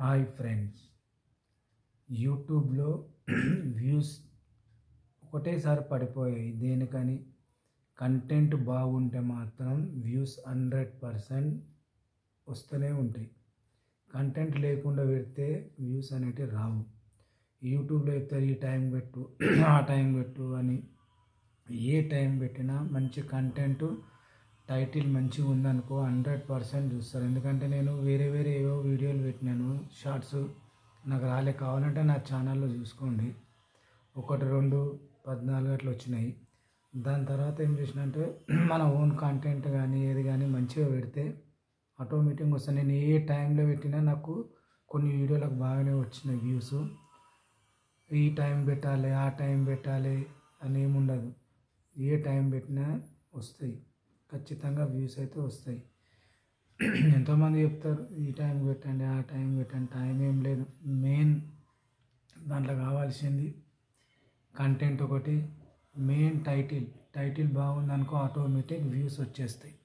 Hi friends, యూట్యూబ్లో views ఒకటేసారి పడిపోయాయి. దేనికని? కంటెంట్ బాగుంటే మాత్రం వ్యూస్ 100% వస్తూనే ఉంటాయి. కంటెంట్ లేకుండా పెడితే వ్యూస్ అనేటివి రావు. యూట్యూబ్లో చెప్తారు ఈ టైం పెట్టు ఆ టైం పెట్టు అని. ఏ టైం పెట్టినా మంచి కంటెంట్, టైటిల్ మంచిగా ఉందనుకో 100% చూస్తారు. ఎందుకంటే నేను వేరే ఏవో వీడియోలు పెట్టినాను, షార్ట్స్ నాకు కావాలంటే నా ఛానల్లో చూసుకోండి. 1, 2, 14 అట్లా వచ్చినాయి. దాని తర్వాత ఏం చేసిన అంటే మన ఓన్ కంటెంట్ కానీ ఏది కానీ మంచిగా పెడితే ఆటోమేటిక్గా వస్తాను. నేను ఏ టైంలో పెట్టినా నాకు కొన్ని వీడియోలకు బాగానే వచ్చినాయి వ్యూస్. ఈ టైం పెట్టాలి ఆ టైం పెట్టాలి అని ఏముండదు. ఏ టైం పెట్టినా వస్తాయి, ఖచ్చితంగా వ్యూస్ అయితే వస్తాయి. ఎంతోమంది చెప్తారు ఈ టైం పెట్టండి ఆ టైం పెట్టండి. టైం ఏం లేదు, మెయిన్ దాంట్లో కావాల్సింది కంటెంట్ ఒకటి, మెయిన్ టైటిల్ బాగుందనుకో ఆటోమేటిక్ వ్యూస్ వచ్చేస్తాయి.